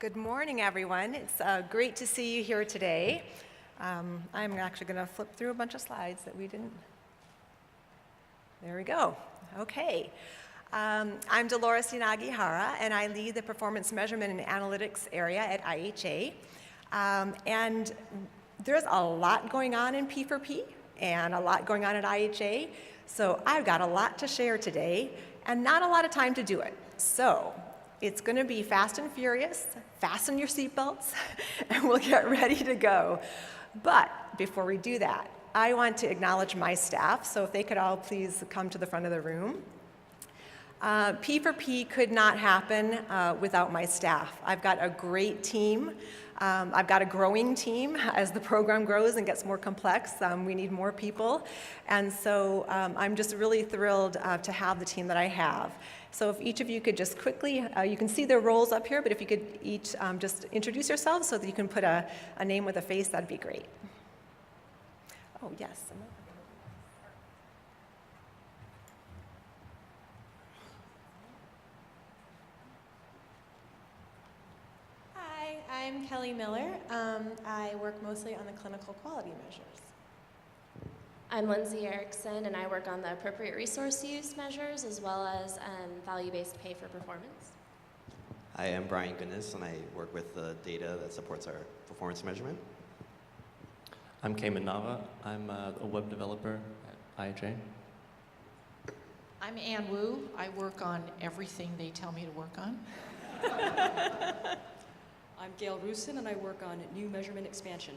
Good morning, everyone. It's great to see you here today. I'm actually going to flip through a bunch of slides that we didn't. There we go. Okay. I'm Dolores Yanagihara, and I lead the Performance Measurement and Analytics area at IHA. And there's a lot going on in P4P and a lot going on at IHA. So I've got a lot to share today and not a lot of time to do it. So it's going to be fast and furious. Fasten your seatbelts, and we'll get ready to go. But before we do that, I want to acknowledge my staff. So if they could all please come to the front of the room. P4P could not happen without my staff. I've got a great team. I've got a growing team. As the program grows and gets more complex, we need more people. And so I'm just really thrilled to have the team that I have. So if each of you could just quickly, you can see their roles up here, but if you could each just introduce yourselves so that you can put a name with a face, that'd be great. Oh, yes. Hi, I'm Kelly Miller. I work mostly on the clinical quality measures. I'm Lindsay Erickson, and I work on the appropriate resource use measures as well as value-based pay for performance. Hi, I'm Brian Goodness, and I work with the data that supports our performance measurement. I'm Cayman Nava. I'm a web developer at IHA. I'm Ann Wu. I work on everything they tell me to work on. I'm Gail Rusin, and I work on new measurement expansion.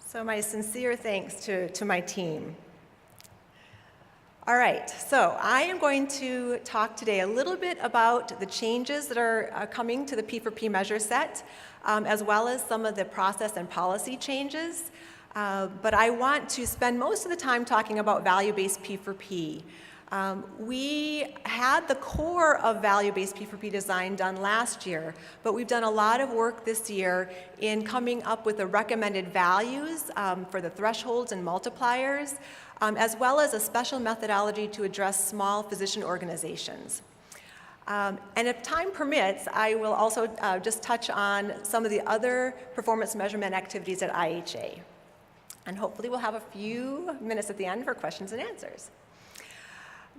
So my sincere thanks to my team. All right, so I am going to talk today a little bit about the changes that are coming to the P4P measure set, as well as some of the process and policy changes. But I want to spend most of the time talking about value-based P4P. We had the core of value-based P4P design done last year, but we've done a lot of work this year in coming up with the recommended values for the thresholds and multipliers, as well as a special methodology to address small physician organizations. And if time permits, I will also just touch on some of the other performance measurement activities at IHA. And hopefully we'll have a few minutes at the end for questions and answers.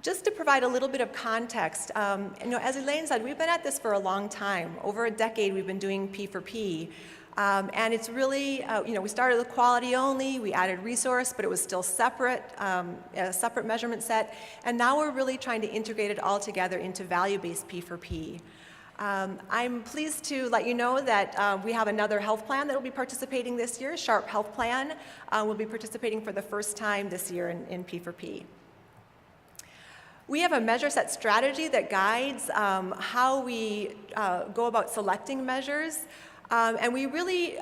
Just to provide a little bit of context, as Elaine said, we've been at this for a long time. Over a decade we've been doing P4P. And it's really, we started with quality only, we added resource, but it was still separate, a separate measurement set. And now we're really trying to integrate it all together into value-based P4P. I'm pleased to let you know that we have another health plan that will be participating this year. Sharp Health Plan will be participating for the first time this year in P4P. We have a measure set strategy that guides how we go about selecting measures. And we really,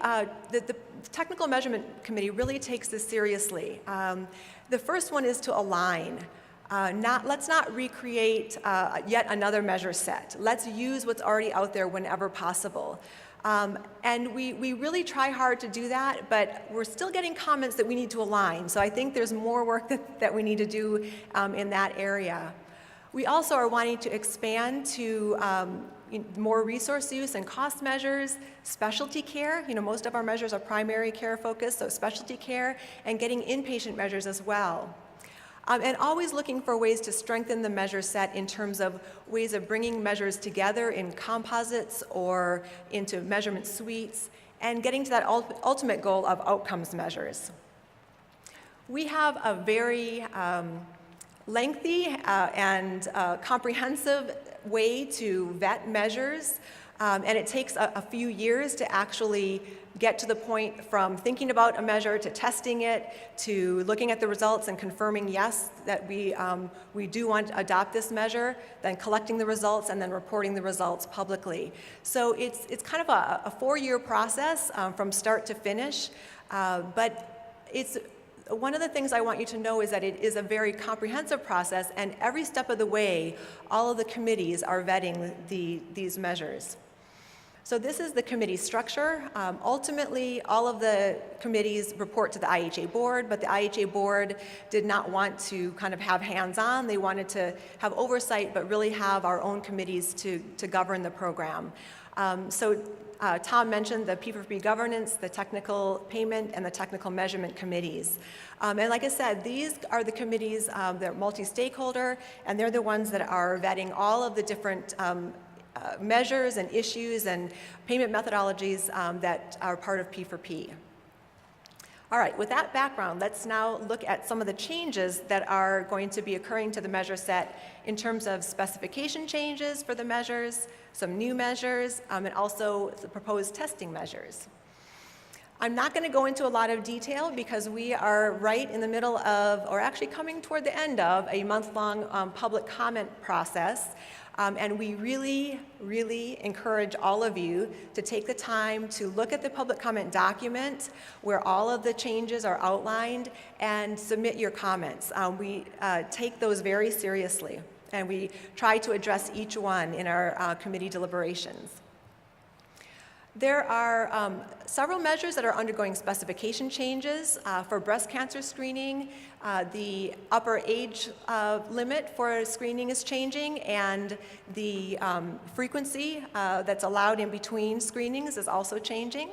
the Technical Measurement Committee really takes this seriously. The first one is to align. Let's not recreate yet another measure set. Let's use what's already out there whenever possible. And we really try hard to do that, but we're still getting comments that we need to align. So I think there's more work that we need to do in that area. We also are wanting to expand to more resource use and cost measures, specialty care. Most of our measures are primary care focused, so specialty care, and getting inpatient measures as well. And always looking for ways to strengthen the measure set in terms of ways of bringing measures together in composites or into measurement suites, and getting to that ultimate goal of outcomes measures. We have a very lengthy and comprehensive way to vet measures, and it takes a few years to actually get to the point from thinking about a measure to testing it to looking at the results and confirming yes that we do want to adopt this measure, then collecting the results and then reporting the results publicly. So it's kind of a 4-year process from start to finish, but it's one of the things I want you to know is that it is a very comprehensive process, and every step of the way, all of the committees are vetting these measures. So this is the committee structure. Ultimately, all of the committees report to the IHA board, but the IHA board did not want to kind of have hands-on. They wanted to have oversight, but really have our own committees to govern the program. Tom mentioned the P4P governance, the technical payment, and the technical measurement committees. And like I said, these are the committees that are multi-stakeholder, and they're the ones that are vetting all of the different measures and issues and payment methodologies that are part of P4P. All right, with that background, let's now look at some of the changes that are going to be occurring to the measure set in terms of specification changes for the measures, some new measures, and also the proposed testing measures. I'm not going to go into a lot of detail because we are right in the middle of, or actually coming toward the end of, a month-long public comment process. And we really, really encourage all of you to take the time to look at the public comment document where all of the changes are outlined and submit your comments. We take those very seriously, and we try to address each one in our committee deliberations. There are several measures that are undergoing specification changes. For breast cancer screening, the upper age limit for screening is changing, and the frequency that's allowed in between screenings is also changing.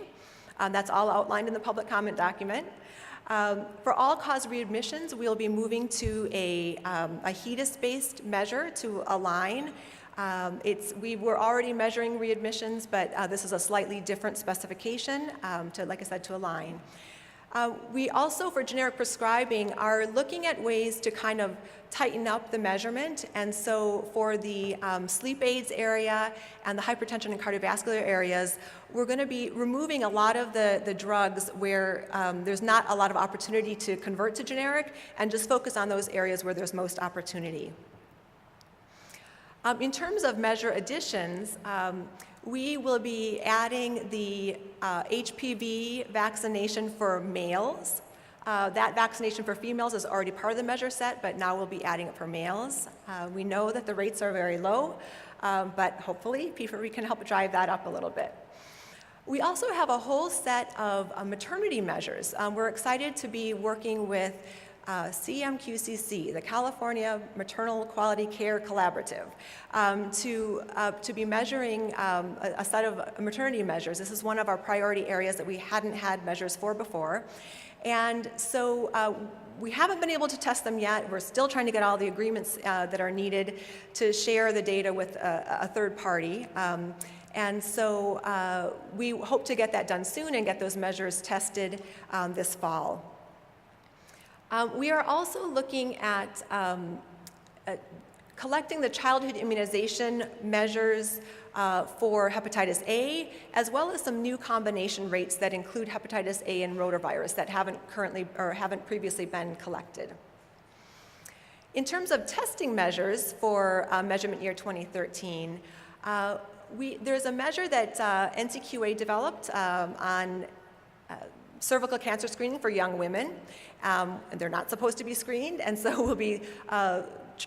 That's all outlined in the public comment document. For all-cause readmissions, we'll be moving to a HEDIS-based measure to align. We were already measuring readmissions, but this is a slightly different specification to, like I said, to align. We also, for generic prescribing, are looking at ways to kind of tighten up the measurement. And so for the sleep aids area and the hypertension and cardiovascular areas, we're going to be removing a lot of the drugs where there's not a lot of opportunity to convert to generic, and just focus on those areas where there's most opportunity. In terms of measure additions, we will be adding the HPV vaccination for males. That vaccination for females is already part of the measure set, but now we'll be adding it for males. We know that the rates are very low, but hopefully P4P can help drive that up a little bit. We also have a whole set of maternity measures. We're excited to be working with CMQCC, the California Maternal Quality Care Collaborative, to be measuring a set of maternity measures. This is one of our priority areas that we hadn't had measures for before. And so we haven't been able to test them yet. We're still trying to get all the agreements that are needed to share the data with a third party. And so we hope to get that done soon and get those measures tested this fall. We are also looking at collecting the childhood immunization measures for hepatitis A, as well as some new combination rates that include hepatitis A and rotavirus that haven't previously been collected. In terms of testing measures for measurement year 2013, there's a measure that NCQA developed on cervical cancer screening for young women. They're not supposed to be screened, and so we'll be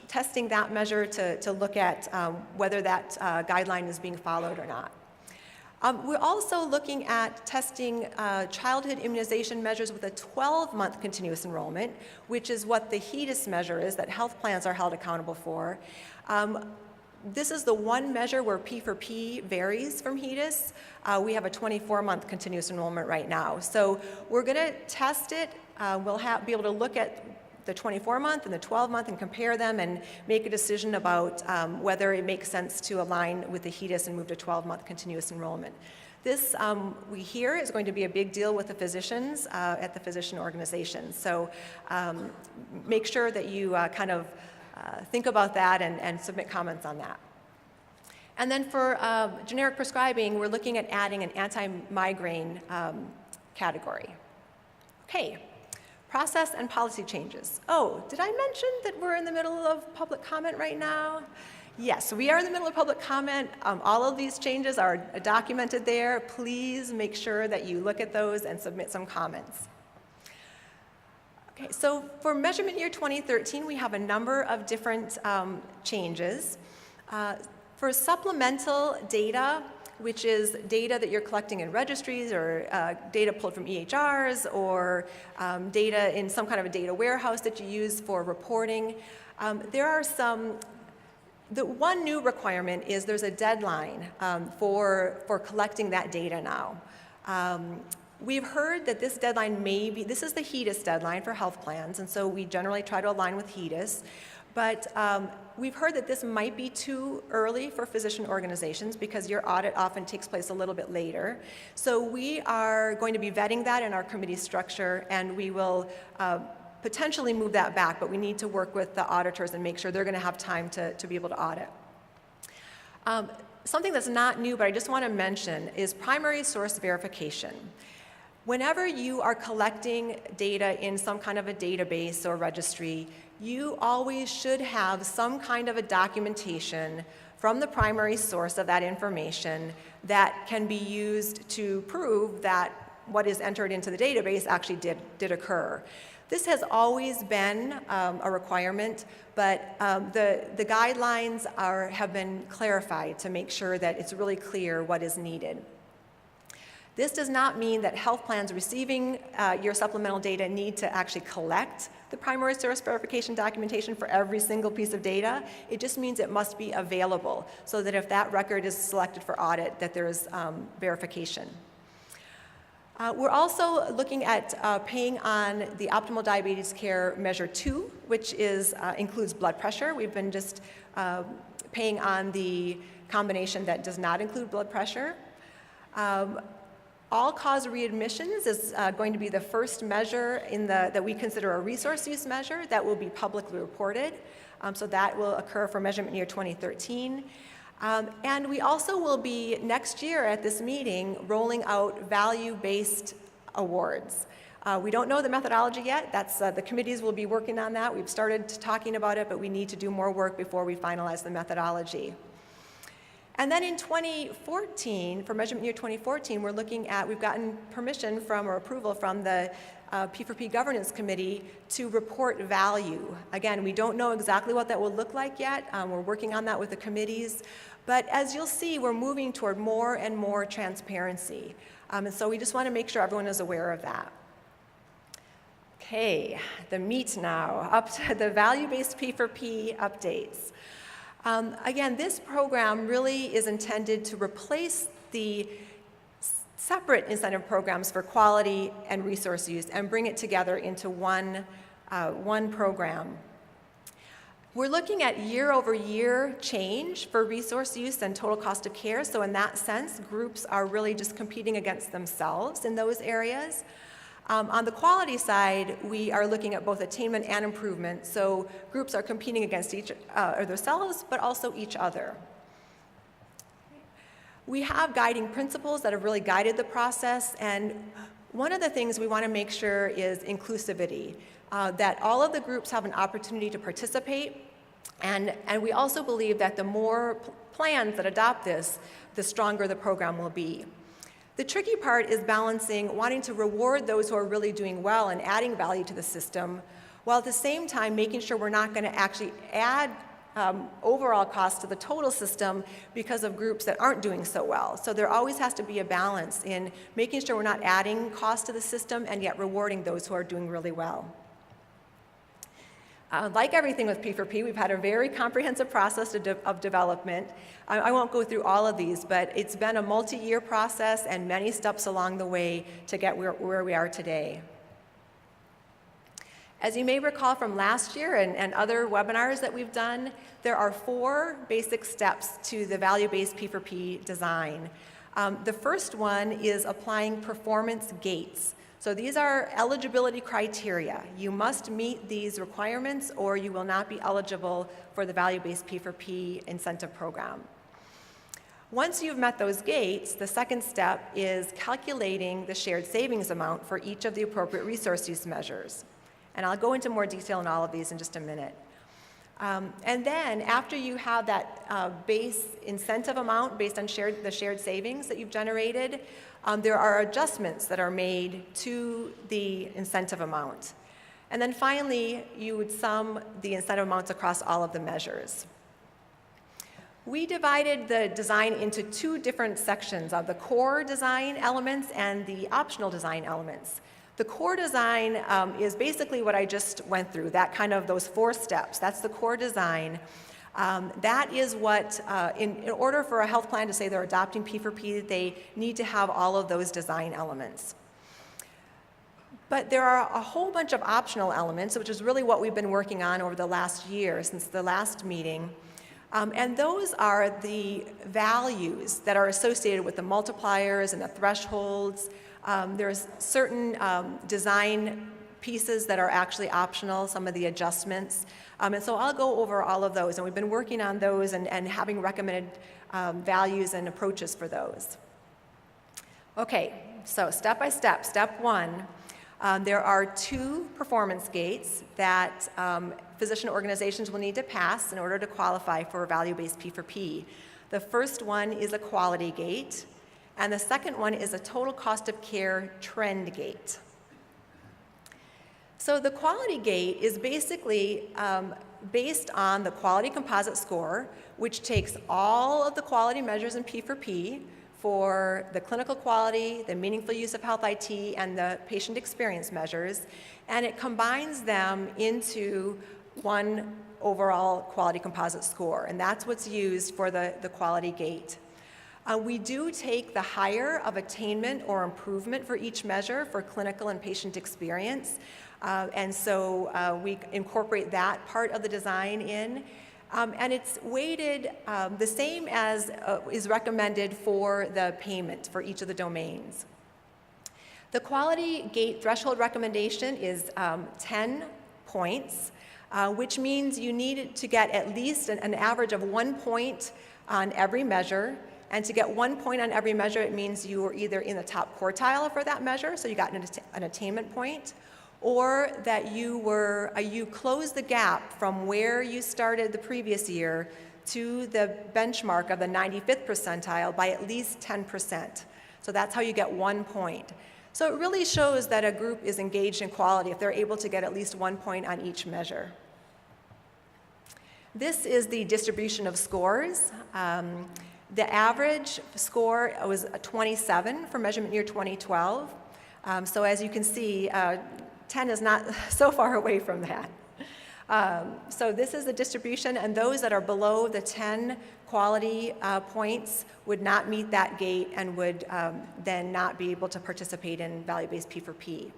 testing that measure to look at whether that guideline is being followed or not. We're also looking at testing childhood immunization measures with a 12-month continuous enrollment, which is what the HEDIS measure is that health plans are held accountable for. This is the one measure where P4P varies from HEDIS. We have a 24-month continuous enrollment right now. So we're going to test it. We'll be able to look at the 24-month and the 12-month and compare them and make a decision about whether it makes sense to align with the HEDIS and move to 12-month continuous enrollment. This, we hear, is going to be a big deal with the physicians at the physician organization. So make sure that you kind of think about that and submit comments on that. And then for generic prescribing, we're looking at adding an anti-migraine category. Okay, process and policy changes. Oh, did I mention that we're in the middle of public comment right now? Yes, we are in the middle of public comment. All of these changes are documented there. Please make sure that you look at those and submit some comments. Okay, so for measurement year 2013, we have a number of different changes. For supplemental data, which is data that you're collecting in registries or data pulled from EHRs or data in some kind of a data warehouse that you use for reporting. There are the one new requirement is there's a deadline for collecting that data now. We've heard that this deadline this is the HEDIS deadline for health plans, and so we generally try to align with HEDIS. But we've heard that this might be too early for physician organizations because your audit often takes place a little bit later. So we are going to be vetting that in our committee structure, and we will potentially move that back, but we need to work with the auditors and make sure they're going to have time to be able to audit. Something that's not new, but I just want to mention, is primary source verification. Whenever you are collecting data in some kind of a database or registry, you always should have some kind of a documentation from the primary source of that information that can be used to prove that what is entered into the database actually did occur. This has always been a requirement, but the guidelines have been clarified to make sure that it's really clear what is needed. This does not mean that health plans receiving your supplemental data need to actually collect the primary source verification documentation for every single piece of data. It just means it must be available so that if that record is selected for audit, that there is verification. We're also looking at paying on the Optimal Diabetes Care Measure 2, which includes blood pressure. We've been just paying on the combination that does not include blood pressure. All-cause readmissions is going to be the first measure that we consider a resource use measure that will be publicly reported. So that will occur for measurement year 2013. And we also will be, next year at this meeting, rolling out value-based awards. We don't know the methodology yet. The committees will be working on that. We've started talking about it, but we need to do more work before we finalize the methodology. And then in 2014, for measurement year 2014, we've gotten permission or approval from the P4P Governance Committee to report value. Again, we don't know exactly what that will look like yet. We're working on that with the committees. But as you'll see, we're moving toward more and more transparency. And so we just want to make sure everyone is aware of that. Okay, the meat now, up to the value-based P4P updates. Again, this program really is intended to replace the separate incentive programs for quality and resource use and bring it together into one program. We're looking at year-over-year change for resource use and total cost of care. So in that sense, groups are really just competing against themselves in those areas. On the quality side, we are looking at both attainment and improvement. So groups are competing against themselves, but also each other. We have guiding principles that have really guided the process, and one of the things we want to make sure is inclusivity, that all of the groups have an opportunity to participate, and we also believe that the more plans that adopt this, the stronger the program will be. The tricky part is balancing wanting to reward those who are really doing well and adding value to the system, while at the same time making sure we're not going to actually add overall costs to the total system because of groups that aren't doing so well. So there always has to be a balance in making sure we're not adding costs to the system and yet rewarding those who are doing really well. Like everything with P4P, we've had a very comprehensive process of development. I won't go through all of these, but it's been a multi-year process and many steps along the way to get where we are today. As you may recall from last year and other webinars that we've done, there are 4 basic steps to the value-based P4P design. The first one is applying performance gates. So these are eligibility criteria. You must meet these requirements or you will not be eligible for the value-based P4P incentive program. Once you've met those gates, the second step is calculating the shared savings amount for each of the appropriate resource use measures. And I'll go into more detail on all of these in just a minute. And then after you have that base incentive amount based on the shared savings that you've generated, there are adjustments that are made to the incentive amount. And then finally, you would sum the incentive amounts across all of the measures. We divided the design into two different sections of the core design elements and the optional design elements. The core design is basically what I just went through, that kind of those 4 steps. That's the core design. That is what, in order for a health plan to say they're adopting P4P, they need to have all of those design elements. But there are a whole bunch of optional elements, which is really what we've been working on over the last year since the last meeting. And those are the values that are associated with the multipliers and the thresholds. There's certain design pieces that are actually optional, some of the adjustments. And so I'll go over all of those. And we've been working on those and having recommended values and approaches for those. Okay, so step by step. Step 1, there are 2 performance gates that physician organizations will need to pass in order to qualify for value-based P4P. The first one is a quality gate, and the second one is a total cost of care trend gate. So the quality gate is basically based on the quality composite score, which takes all of the quality measures in P4P for the clinical quality, the meaningful use of health IT, and the patient experience measures, and it combines them into one overall quality composite score, and that's what's used for the quality gate. We do take the higher of attainment or improvement for each measure for clinical and patient experience, and so we incorporate that part of the design in. And it's weighted the same as is recommended for the payment for each of the domains. The quality gate threshold recommendation is 10 points, which means you need to get at least an average of 1 point on every measure. And to get 1 point on every measure, it means you were either in the top quartile for that measure, so you got an attainment point, or that you closed the gap from where you started the previous year to the benchmark of the 95th percentile by at least 10%. So that's how you get 1 point. So it really shows that a group is engaged in quality if they're able to get at least 1 point on each measure. This is the distribution of scores. The average score was 27 for measurement year 2012. So as you can see, 10 is not so far away from that. So this is the distribution, and those that are below the 10 quality points would not meet that gate and would then not be able to participate in value-based P4P.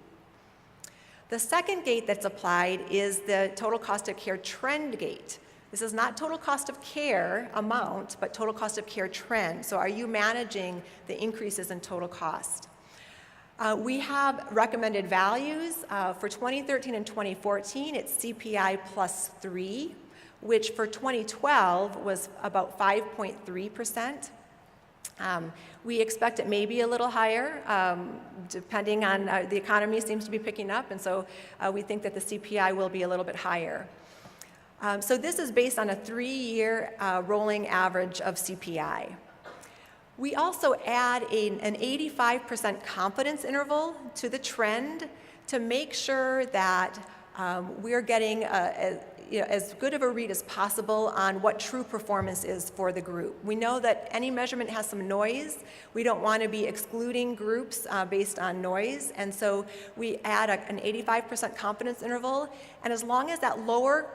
The second gate that's applied is the total cost of care trend gate. This is not total cost of care amount, but total cost of care trend. So are you managing the increases in total cost? We have recommended values. For 2013 and 2014, it's CPI plus 3, which for 2012 was about 5.3%. We expect it may be a little higher, depending on the economy seems to be picking up, and so we think that the CPI will be a little bit higher. So this is based on a 3-year rolling average of CPI. We also add an 85% confidence interval to the trend to make sure that we're getting as good of a read as possible on what true performance is for the group. We know that any measurement has some noise. We don't want to be excluding groups based on noise, and so we add an 85% confidence interval, and as long as that lower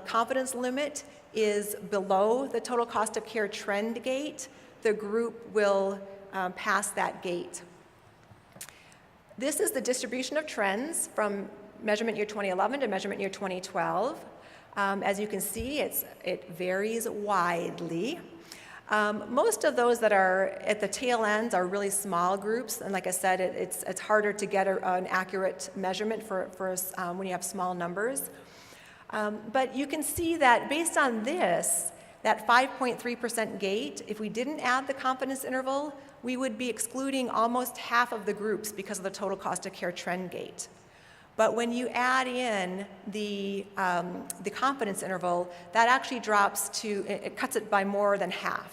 confidence limit is below the total cost of care trend gate, the group will pass that gate. This is the distribution of trends from measurement year 2011 to measurement year 2012. As you can see, it varies widely. Most of those that are at the tail ends are really small groups, and like I said, it's harder to get an accurate measurement for when you have small numbers. But you can see that based on this, that 5.3% gate, if we didn't add the confidence interval, we would be excluding almost half of the groups because of the total cost of care trend gate. But when you add in the confidence interval, that actually drops to, it cuts it by more than half.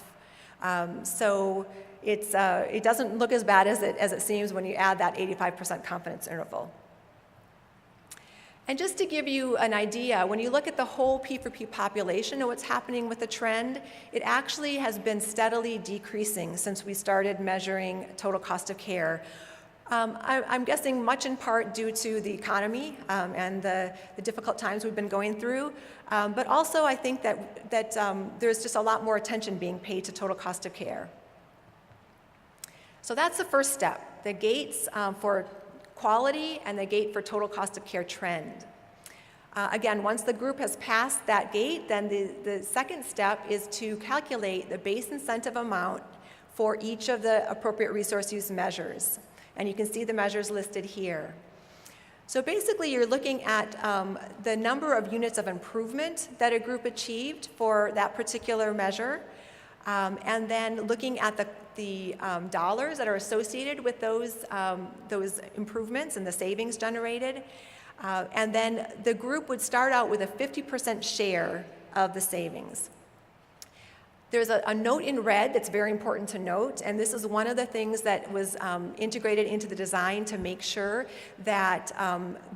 So it doesn't look as bad as it seems when you add that 85% confidence interval. And just to give you an idea, when you look at the whole P4P population and what's happening with the trend, it actually has been steadily decreasing since we started measuring total cost of care. I'm guessing much in part due to the economy and the difficult times we've been going through, but also I think that there's just a lot more attention being paid to total cost of care. So that's the first step, the gates for quality and the gate for total cost of care trend. Again, once the group has passed that gate, then the second step is to calculate the base incentive amount for each of the appropriate resource use measures. And you can see the measures listed here. So basically, you're looking at the number of units of improvement that a group achieved for that particular measure, and then looking at the dollars that are associated with those improvements and the savings generated. And then the group would start out with a 50% share of the savings. There's a note in red that's very important to note, and this is one of the things that was integrated into the design to make sure that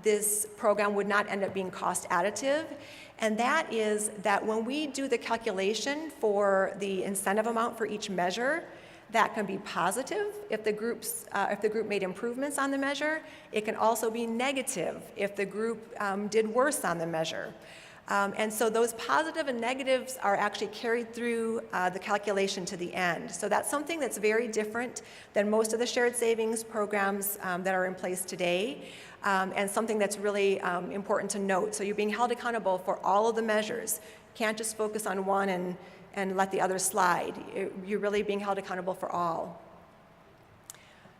this program would not end up being cost additive, and that is that when we do the calculation for the incentive amount for each measure, that can be positive if the group made improvements on the measure. It can also be negative if the group did worse on the measure. And so those positive and negatives are actually carried through the calculation to the end. So that's something that's very different than most of the shared savings programs that are in place today, and something that's really important to note. So you're being held accountable for all of the measures. You can't just focus on one and let the others slide. You're really being held accountable for all.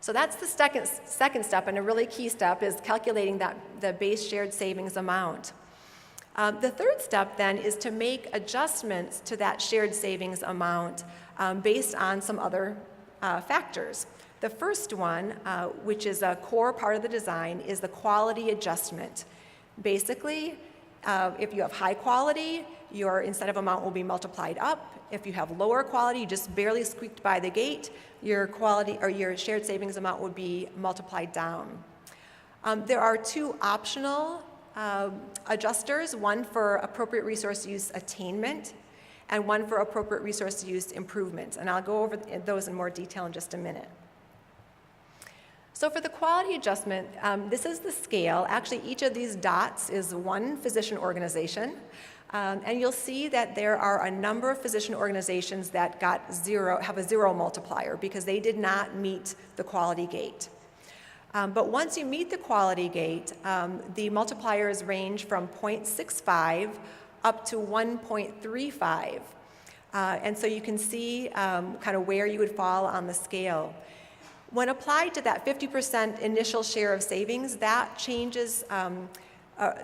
So that's the second step, and a really key step is calculating the base shared savings amount. The third step then is to make adjustments to that shared savings amount based on some other factors. The first one, which is a core part of the design, is the quality adjustment. Basically, if you have high quality, your incentive amount will be multiplied up. If you have lower quality, you just barely squeaked by the gate, your quality or your shared savings amount would be multiplied down. There are two optional adjusters, one for appropriate resource use attainment and one for appropriate resource use improvement. And I'll go over those in more detail in just a minute. So for the quality adjustment, this is the scale. Actually, each of these dots is one physician organization. And you'll see that there are a number of physician organizations that have a zero multiplier because they did not meet the quality gate. But once you meet the quality gate, the multipliers range from 0.65 up to 1.35. And so you can see kind of where you would fall on the scale. When applied to that 50% initial share of savings, that changes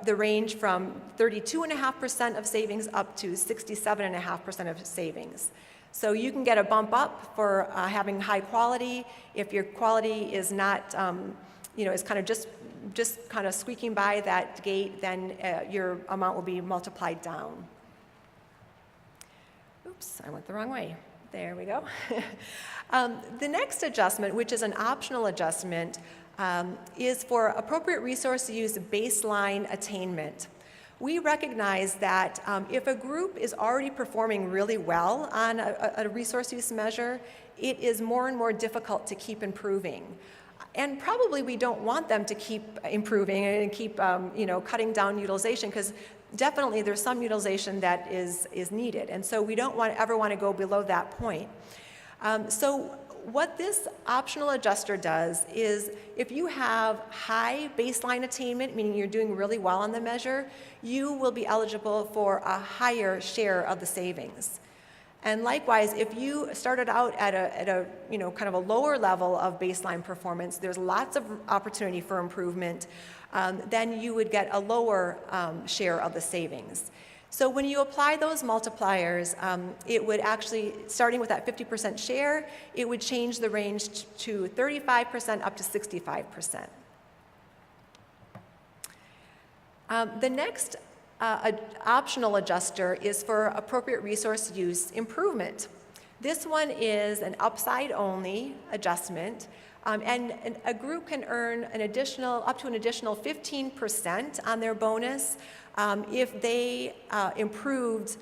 the range from 32.5% of savings up to 67.5% of savings. So you can get a bump up for having high quality. If your quality is not, is kind of just kind of squeaking by that gate, then your amount will be multiplied down. Oops, I went the wrong way. There we go. The next adjustment, which is an optional adjustment, is for appropriate resource use baseline attainment. We recognize that if a group is already performing really well on a resource use measure, it is more and more difficult to keep improving. And probably we don't want them to keep improving and keep cutting down utilization, because definitely there's some utilization that is needed. And so we don't ever want to go below that point. So what this optional adjuster does is if you have high baseline attainment, meaning you're doing really well on the measure, you will be eligible for a higher share of the savings. And likewise, if you started out at a kind of a lower level of baseline performance, there's lots of opportunity for improvement, then you would get a lower share of the savings. So when you apply those multipliers, it would actually, starting with that 50% share, it would change the range to 35% up to 65%. The next optional adjuster is for appropriate resource use improvement. This one is an upside-only adjustment. And a group can earn up to an additional 15% on their bonus if they improved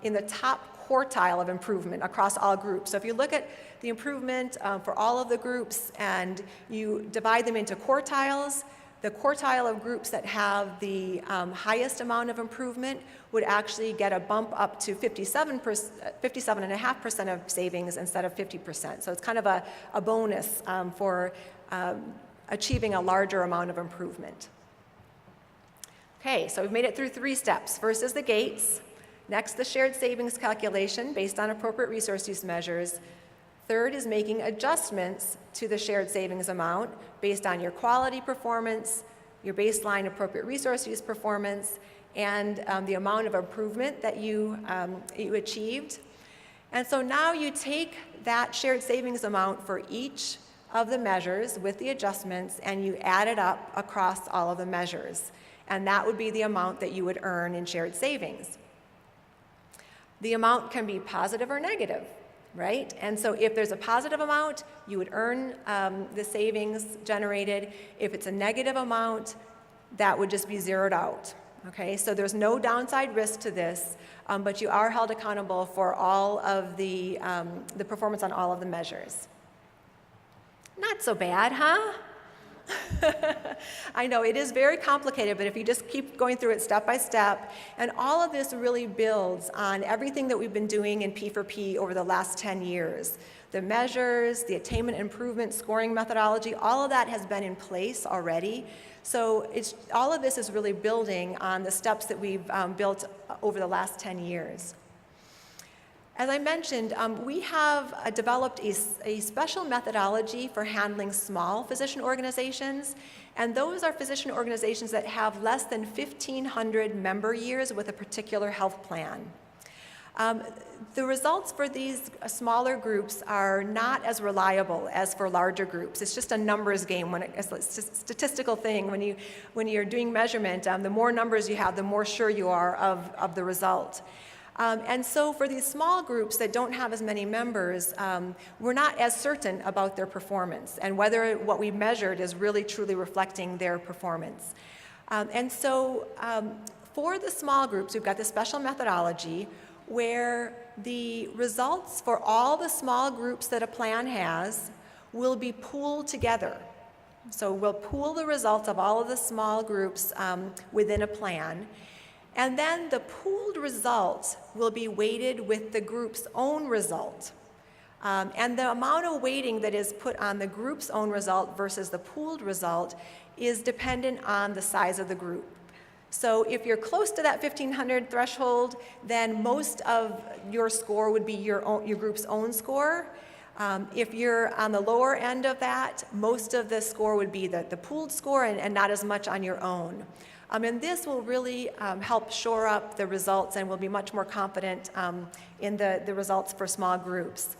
in the top quartile of improvement across all groups. So if you look at the improvement for all of the groups and you divide them into quartiles, the quartile of groups that have the highest amount of improvement would actually get a bump up to 57.5% of savings instead of 50%. So it's kind of a bonus for achieving a larger amount of improvement. Okay, so we've made it through 3 steps. First is the gates. Next, the shared savings calculation based on appropriate resource use measures. Third is making adjustments to the shared savings amount based on your quality performance, your baseline appropriate resource use performance, and the amount of improvement that you achieved. And so now you take that shared savings amount for each of the measures with the adjustments and you add it up across all of the measures. And that would be the amount that you would earn in shared savings. The amount can be positive or negative, right? And so if there's a positive amount, you would earn the savings generated. If it's a negative amount, that would just be zeroed out, okay? So there's no downside risk to this, but you are held accountable for all of the performance on all of the measures. Not so bad, huh? I know it is very complicated, but if you just keep going through it step by step, and all of this really builds on everything that we've been doing in P4P over the last 10 years. The measures, the attainment improvement scoring methodology, all of that has been in place already. So all of this is really building on the steps that we've built over the last 10 years. As I mentioned, we have developed a special methodology for handling small physician organizations, and those are physician organizations that have less than 1,500 member years with a particular health plan. The results for these smaller groups are not as reliable as for larger groups. It's just a numbers game. It's a statistical thing. When you're doing measurement, the more numbers you have, the more sure you are of the result. And so for these small groups that don't have as many members, we're not as certain about their performance and whether what we measured is really truly reflecting their performance. And so for the small groups, we've got this special methodology where the results for all the small groups that a plan has will be pooled together. So we'll pool the results of all of the small groups within a plan. And then the pooled result will be weighted with the group's own result. And the amount of weighting that is put on the group's own result versus the pooled result is dependent on the size of the group. So if you're close to that 1,500 threshold, then most of your score would be your group's own score. If you're on the lower end of that, most of the score would be the pooled score and not as much on your own. And this will really help shore up the results, and we'll be much more confident in the results for small groups.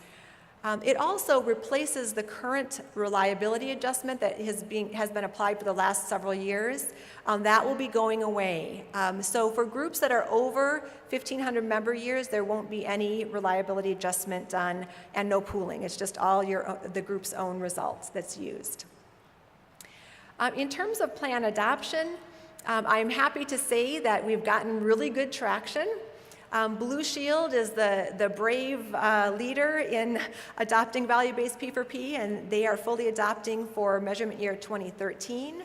It also replaces the current reliability adjustment that has been applied for the last several years. That will be going away. So for groups that are over 1,500 member years, there won't be any reliability adjustment done and no pooling. It's just all the group's own results that's used. In terms of plan adoption, I'm happy to say that we've gotten really good traction. Blue Shield is the brave leader in adopting value-based P4P, and they are fully adopting for measurement year 2013.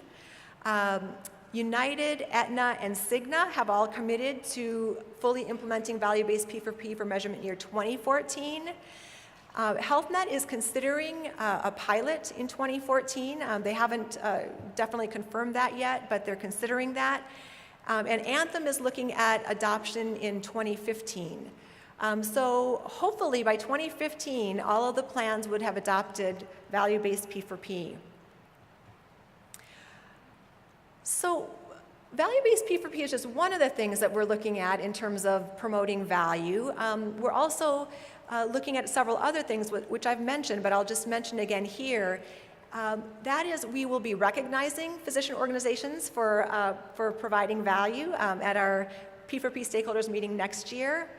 United, Aetna, and Cigna have all committed to fully implementing value-based P4P for measurement year 2014. HealthNet is considering a pilot in 2014. They haven't definitely confirmed that yet, but they're considering that. And Anthem is looking at adoption in 2015. So hopefully by 2015, all of the plans would have adopted value-based P4P. So value-based P4P is just one of the things that we're looking at in terms of promoting value. We're also looking at several other things which I've mentioned, but I'll just mention again here. That is, we will be recognizing physician organizations for providing value at our P4P Stakeholders Meeting next year.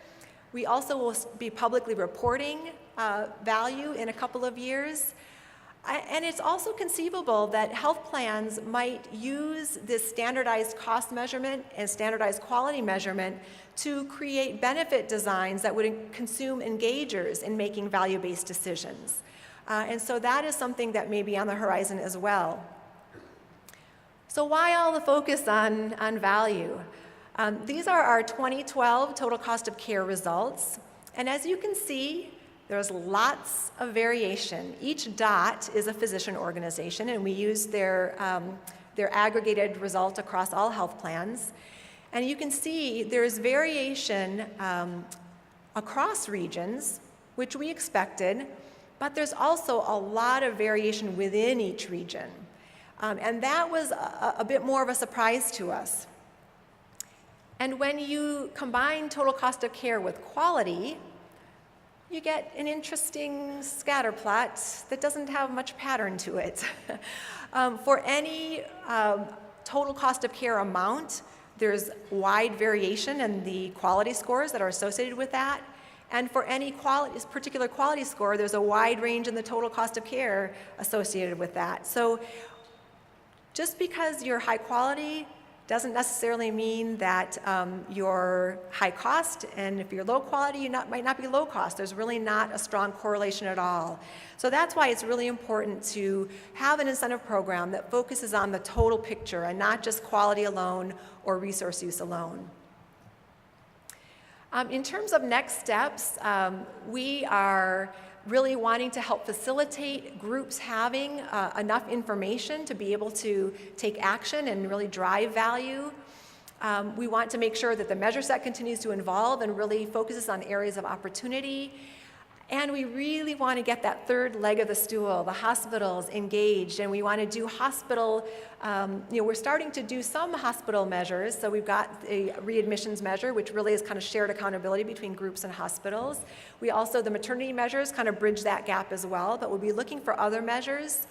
We also will be publicly reporting value in a couple of years. And it's also conceivable that health plans might use this standardized cost measurement and standardized quality measurement to create benefit designs that would consume engagers in making value-based decisions. And so that is something that may be on the horizon as well. So why all the focus on value? These are our 2012 total cost of care results. And as you can see, there's lots of variation. Each dot is a physician organization, and we use their aggregated result across all health plans. And you can see there's variation across regions, which we expected, but there's also a lot of variation within each region. And that was a bit more of a surprise to us. And when you combine total cost of care with quality, you get an interesting scatter plot that doesn't have much pattern to it. For any total cost of care amount, there's wide variation in the quality scores that are associated with that. And for any particular quality score, there's a wide range in the total cost of care associated with that. So just because you're high quality doesn't necessarily mean that you're high cost, and if you're low quality, you might not be low cost. There's really not a strong correlation at all. So that's why it's really important to have an incentive program that focuses on the total picture and not just quality alone or resource use alone. In terms of next steps, we are really wanting to help facilitate groups having enough information to be able to take action and really drive value. We want to make sure that the measure set continues to evolve and really focuses on areas of opportunity. And we really want to get that third leg of the stool, the hospitals, engaged. And we want to do hospital, we're starting to do some hospital measures. So we've got a readmissions measure, which really is kind of shared accountability between groups and hospitals. We also, the maternity measures kind of bridge that gap as well, but we'll be looking for other measures.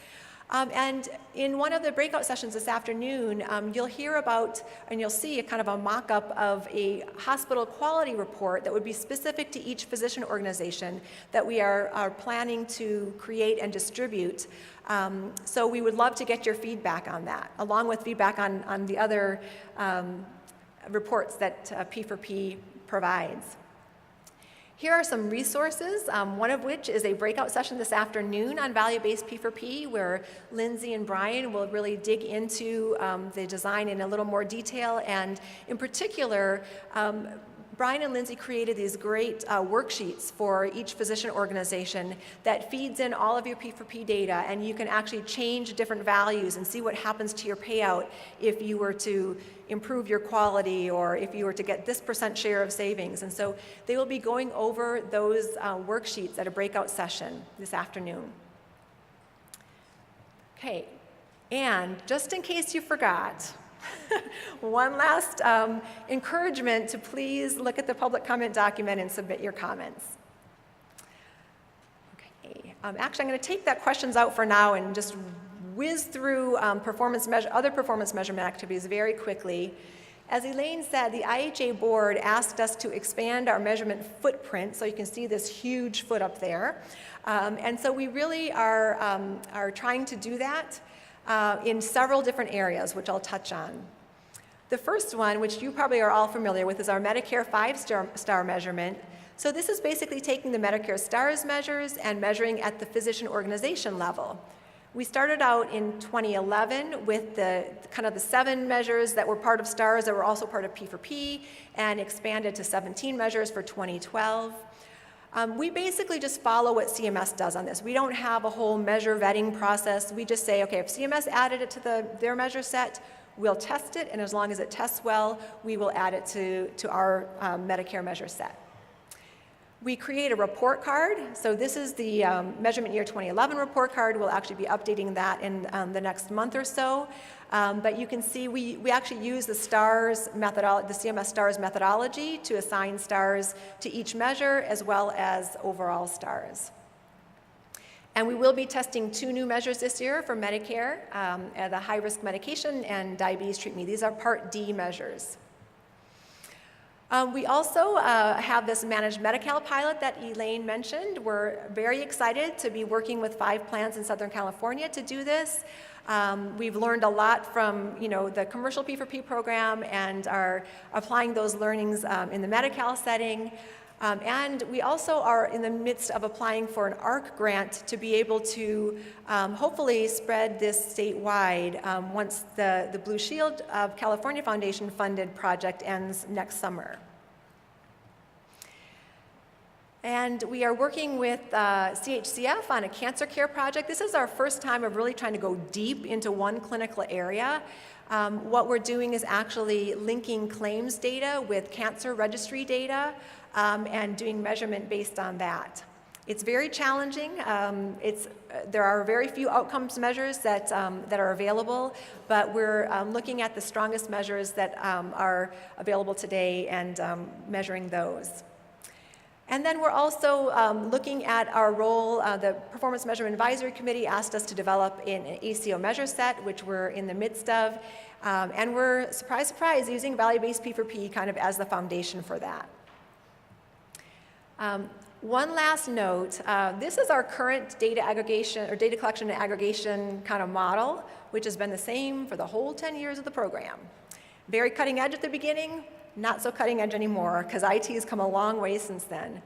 And in one of the breakout sessions this afternoon, you'll hear about, and you'll see a kind of a mock-up of a hospital quality report that would be specific to each physician organization that we are planning to create and distribute. So we would love to get your feedback on that, along with feedback on the other reports that P4P provides. Here are some resources, one of which is a breakout session this afternoon on value-based P4P, where Lindsay and Brian will really dig into the design in a little more detail. And in particular, Brian and Lindsay created these great worksheets for each physician organization that feeds in all of your P4P data, and you can actually change different values and see what happens to your payout if you were to improve your quality or if you were to get this % share of savings. And so they will be going over those worksheets at a breakout session this afternoon. Okay, and just in case you forgot, one last encouragement to please look at the public comment document and submit your comments. Okay, actually I'm going to take that questions out for now and just whiz through other performance measurement activities very quickly. As Elaine said, the IHA board asked us to expand our measurement footprint, so you can see this huge foot up there. And so we really are trying to do that in several different areas, which I'll touch on. The first one, which you probably are all familiar with, is our Medicare 5-star measurement. So this is basically taking the Medicare stars measures and measuring at the physician organization level. We started out in 2011 with the 7 measures that were part of stars that were also part of P4P, and expanded to 17 measures for 2012. We basically just follow what CMS does on this. We don't have a whole measure vetting process. We just say, okay, if CMS added it to their measure set, we'll test it, and as long as it tests well, we will add it to our Medicare measure set. We create a report card. So this is the measurement year 2011 report card. We'll actually be updating that in the next month or so. But you can see we actually use the stars methodology, the CMS stars methodology, to assign stars to each measure as well as overall stars. And we will be testing 2 new measures this year for Medicare, the high-risk medication and diabetes treat me. These are Part D measures. We also have this managed Medi-Cal pilot that Elaine mentioned. We're very excited to be working with 5 plans in Southern California to do this. We've learned a lot from the commercial P4P program and are applying those learnings in the Medi-Cal setting. And we also are in the midst of applying for an ARC grant to be able to hopefully spread this statewide once the Blue Shield of California Foundation funded project ends next summer. And we are working with CHCF on a cancer care project. This is our first time of really trying to go deep into one clinical area. What we're doing is actually linking claims data with cancer registry data and doing measurement based on that. It's very challenging. There are very few outcomes measures that are available, but we're looking at the strongest measures that are available today and measuring those. And then we're also looking at our role. The Performance Measurement Advisory Committee asked us to develop an ACL Measure Set, which we're in the midst of. And we're, surprise, surprise, using ValueBased P4P kind of as the foundation for that. One last note, this is our current data aggregation or data collection and aggregation kind of model, which has been the same for the whole 10 years of the program. Very cutting edge at the beginning, not so cutting edge anymore because IT has come a long way since then.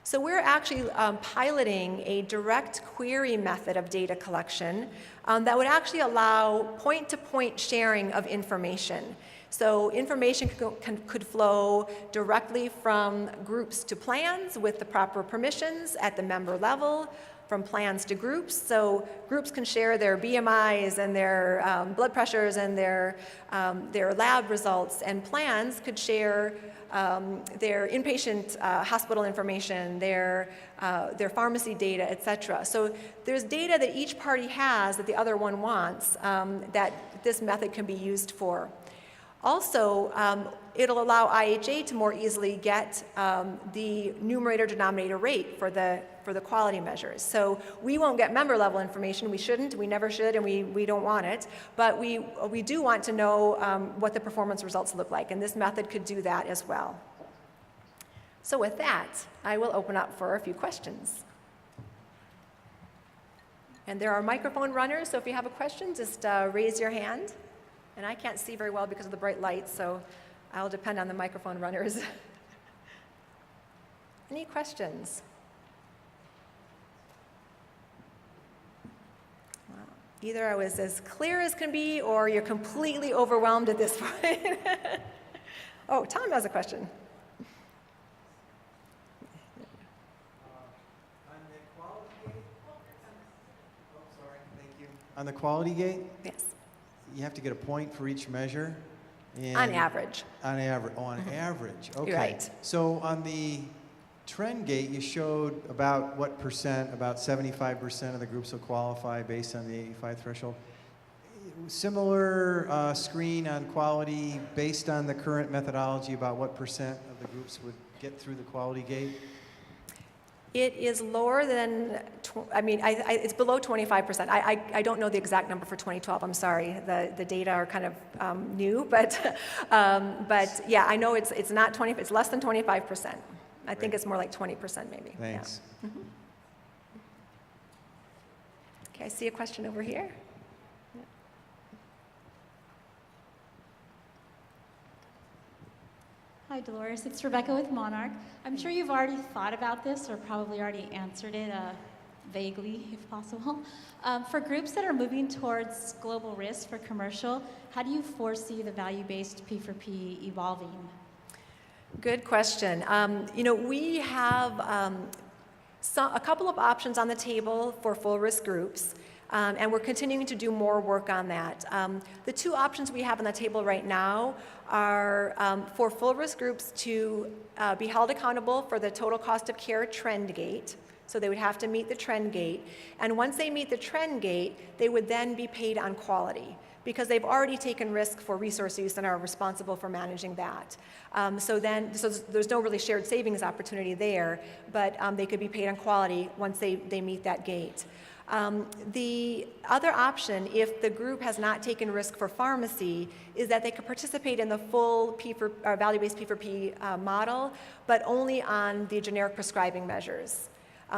So we're actually piloting a direct query method of data collection that would actually allow point-to-point sharing of information. So information could flow directly from groups to plans with the proper permissions at the member level, from plans to groups. So groups can share their BMIs and their blood pressures and their lab results, and plans could share their inpatient hospital information, their pharmacy data, et cetera. So there's data that each party has that the other one wants that this method can be used for. Also, it'll allow IHA to more easily get the numerator-denominator rate for the quality measures. So we won't get member-level information. We shouldn't. We never should, and we don't want it. But we do want to know what the performance results look like, and this method could do that as well. So with that, I will open up for a few questions. And there are microphone runners, so if you have a question, just raise your hand. And I can't see very well because of the bright lights, so I'll depend on the microphone runners. Any questions? Wow. Either I was as clear as can be, or you're completely overwhelmed at this point. Oh, Tom has a question. On the quality gate? Yes. You have to get a point for each measure? And On average. On average. Oh, on average. Okay. Right. So on the trend gate, you showed about what percent, about 75% of the groups will qualify based on the 85 threshold. Similar screen on quality based on the current methodology, about what percent of the groups would get through the quality gate? It is lower than, it's below 25%. I don't know the exact number for 2012, I'm sorry. The data are kind of new, but yeah, I know it's not 20, it's less than 25%. I think it's more like 20% maybe. Thanks. Yeah. Mm-hmm. Okay, I see a question over here. Hi, Dolores. It's Rebecca with Monarch. I'm sure you've already thought about this or probably already answered it vaguely, if possible. For groups that are moving towards global risk for commercial, how do you foresee the value-based P4P evolving? Good question. We have a couple of options on the table for full risk groups. And we're continuing to do more work on that. The two options we have on the table right now are for full risk groups to be held accountable for the total cost of care trend gate. So they would have to meet the trend gate. And once they meet the trend gate, they would then be paid on quality because they've already taken risk for resource use and are responsible for managing that. So there's no really shared savings opportunity there, but they could be paid on quality once they meet that gate. The other option, if the group has not taken risk for pharmacy, is that they could participate in the full value-based P4P model, but only on the generic prescribing measures.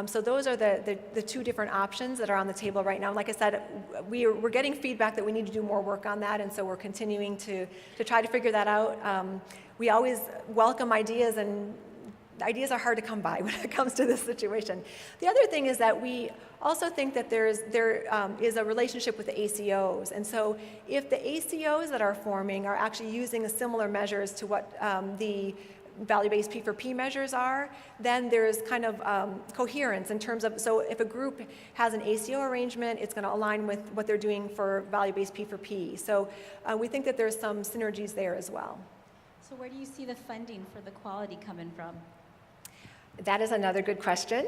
So those are the two different options that are on the table right now. Like I said, we're getting feedback that we need to do more work on that, and so we're continuing to try to figure that out. We always welcome ideas, and ideas are hard to come by when it comes to this situation. The other thing is that we also think that there is a relationship with the ACOs, and so if the ACOs that are forming are actually using similar measures to what the value-based P4P measures are, then there's kind of coherence in terms of, so if a group has an ACO arrangement, it's going to align with what they're doing for value-based P4P. So we think that there's some synergies there as well. So where do you see the funding for the quality coming from? That is another good question.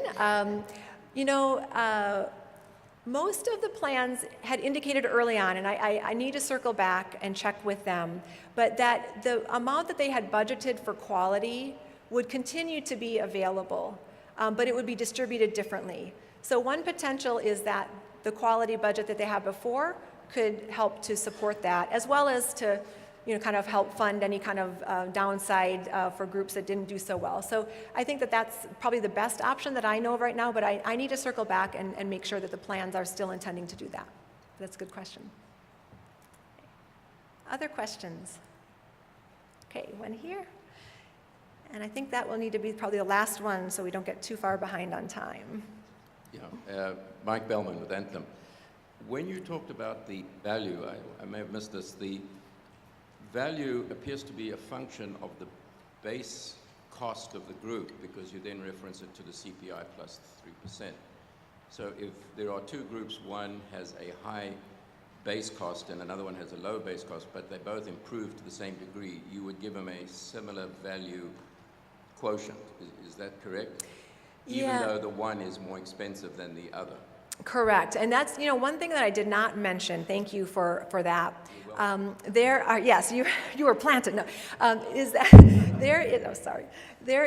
Most of the plans had indicated early on, and I need to circle back and check with them, but that the amount that they had budgeted for quality would continue to be available, but it would be distributed differently. So one potential is that the quality budget that they had before could help to support that, as well as to kind of help fund any kind of downside for groups that didn't do so well. So I think that that's probably the best option that I know of right now, but I need to circle back and make sure that the plans are still intending to do that. That's a good question. Other questions? Okay, one here. And I think that will need to be probably the last one so we don't get too far behind on time. Yeah, Mike Bellman with Anthem. When you talked about the value, I may have missed this, the value appears to be a function of the base cost of the group, because you then reference it to the CPI plus 3%. So if there are two groups, one has a high base cost and another one has a low base cost, but they both improve to the same degree, you would give them a similar value quotient. Is that correct? Yeah. Even though the one is more expensive than the other. Correct, and that's one thing that I did not mention. Thank you for that. There are, yes, you were planted. No, is that there is? Oh, sorry. There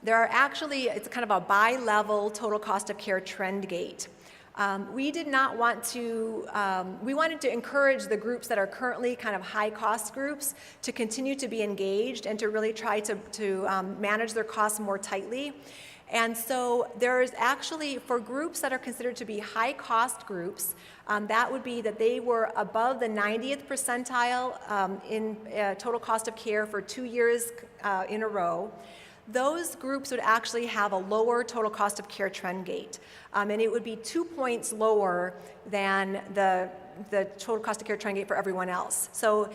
are actually, it's kind of a bi-level total cost of care trend gate. We did not want to. We wanted to encourage the groups that are currently kind of high-cost groups to continue to be engaged and to really try to manage their costs more tightly. And so there's actually, for groups that are considered to be high-cost groups, that would be that they were above the 90th percentile in total cost of care for 2 years in a row. Those groups would actually have a lower total cost of care trend gate, and it would be 2 points lower than the total cost of care trend gate for everyone else. So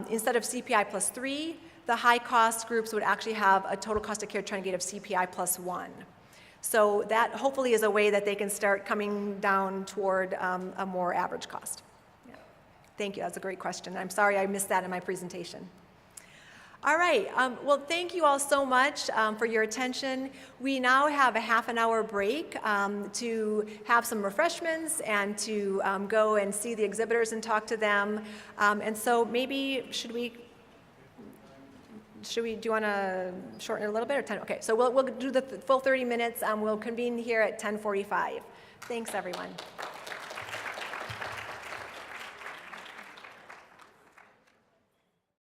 instead of CPI plus 3, the high-cost groups would actually have a total cost of care trend gate of CPI plus 1. So that hopefully is a way that they can start coming down toward a more average cost. Yeah. Thank you, that's a great question. I'm sorry I missed that in my presentation. All right, well, thank you all so much for your attention. We now have a half-an-hour break to have some refreshments and to go and see the exhibitors and talk to them. And so maybe, do you want to shorten it a little bit or 10? Okay, so we'll do the full 30 minutes. We'll convene here at 10:45. Thanks, everyone.